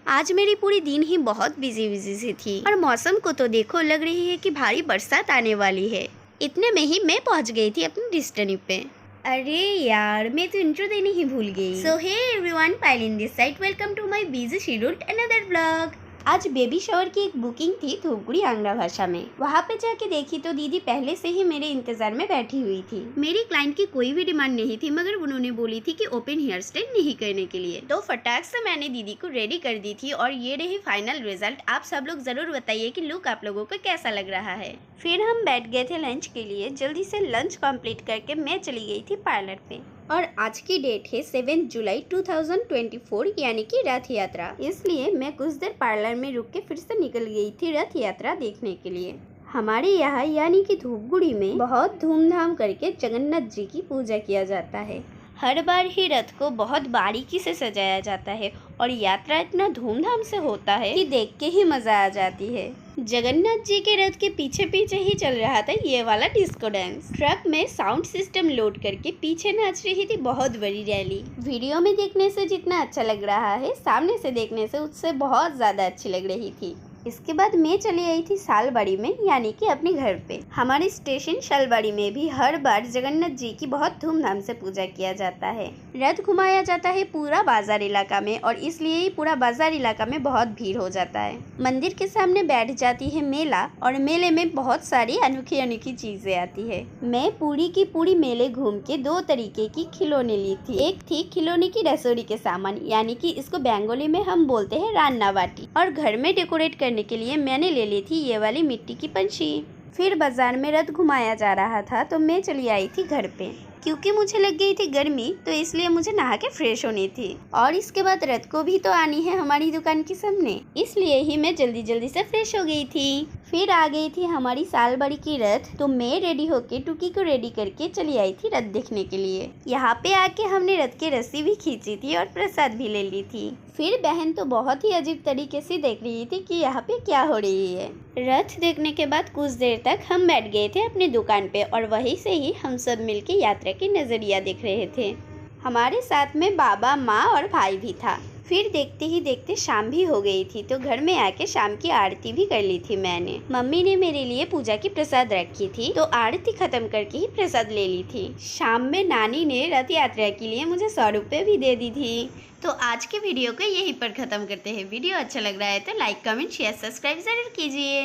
आज मेरी पूरी दिन ही बहुत बिजी सी थी और मौसम को तो देखो, लग रही है कि भारी बरसात आने वाली है। इतने में ही मैं पहुंच गई थी अपनी डेस्टिनी पे। अरे यार, मैं तो इंट्रो देनी ही भूल गई। So hey everyone, Payal in this side, welcome to my busy scheduled another vlog. आज बेबी शावर की एक बुकिंग थी धूपगुड़ी आंग्रा भाषा में। वहाँ पे जाके देखी तो दीदी पहले से ही मेरे इंतजार में बैठी हुई थी। मेरी क्लाइंट की कोई भी डिमांड नहीं थी, मगर उन्होंने बोली थी कि ओपन हेयर स्टाइल नहीं करने के लिए। तो फटाक से मैंने दीदी को रेडी कर दी थी और ये रही फाइनल रिजल्ट। आप सब लोग जरूर बताइए कि लुक आप लोगों को कैसा लग रहा है। फिर हम बैठ गए थे लंच के लिए। जल्दी से लंच कंप्लीट करके मैं चली गई थी पार्लर पे। और आज की डेट है 7 जुलाई 2024, यानी कि रथ यात्रा। इसलिए मैं कुछ देर पार्लर में रुक के फिर से निकल गई थी रथ यात्रा देखने के लिए। हमारे यहाँ यानी कि धूपगुड़ी में बहुत धूमधाम करके जगन्नाथ जी की पूजा किया जाता है। हर बार ही रथ को बहुत बारीकी से सजाया जाता है और यात्रा इतना धूमधाम से होता है कि देख के ही मजा आ जाती है। जगन्नाथ जी के रथ के पीछे पीछे ही चल रहा था ये वाला डिस्को डांस। ट्रक में साउंड सिस्टम लोड करके पीछे नाच रही थी बहुत बड़ी रैली। वीडियो में देखने से जितना अच्छा लग रहा है, सामने से देखने से उससे बहुत ज्यादा अच्छी लग रही थी। इसके बाद मैं चली आई थी सालबाड़ी में, यानी कि अपने घर पे। हमारे स्टेशन शालबाड़ी में भी हर बार जगन्नाथ जी की बहुत धूमधाम से पूजा किया जाता है। रथ घुमाया जाता है पूरा बाजार इलाका में और इसलिए ही पूरा बाजार इलाका में बहुत भीड़ हो जाता है। मंदिर के सामने बैठ जाती है मेला और मेले में बहुत सारी अनोखी अनोखी चीजें आती है। मैं पूरी की पूरी मेले घूम के 2 तरीके की खिलौने ली थी। एक थी खिलौने की रसोई के सामान, यानी कि इसको बंगाली में हम बोलते हैं रान्ना बाटी, और घर में डेकोरेट करने के लिए मैंने ले ली थी ये वाली मिट्टी की पंछी। फिर बाजार में रथ घुमाया जा रहा था तो मैं चली आई थी घर पे। क्योंकि मुझे लग गई थी गर्मी, तो इसलिए मुझे नहा के फ्रेश होनी थी और इसके बाद रथ को भी तो आनी है हमारी दुकान के सामने, इसलिए ही मैं जल्दी जल्दी से फ्रेश हो गई थी। फिर आ गई थी हमारी सालबाड़ी की रथ, तो मैं रेडी होके टुकी को रेडी करके चली आई थी रथ देखने के लिए। यहाँ पे आके हमने रथ की रस्सी भी खींची थी और प्रसाद भी ले ली थी। फिर बहन तो बहुत ही अजीब तरीके से देख रही थी कि यहाँ पे क्या हो रही है। रथ देखने के बाद कुछ देर तक हम बैठ गए थे अपनी दुकान पे और वहीं से ही हम सब मिलके यात्रा की नजरिया देख रहे थे। हमारे साथ में बाबा, माँ और भाई भी था। फिर देखते ही देखते शाम भी हो गई थी, तो घर में आके शाम की आरती भी कर ली थी मैंने। मम्मी ने मेरे लिए पूजा की प्रसाद रखी थी, तो आरती खत्म करके ही प्रसाद ले ली थी। शाम में नानी ने रथ यात्रा के लिए मुझे 100 रुपये भी दे दी थी। तो आज के वीडियो को यहीं पर खत्म करते हैं। वीडियो अच्छा लग रहा है तो लाइक, कमेंट, शेयर, सब्सक्राइब जरूर कीजिए।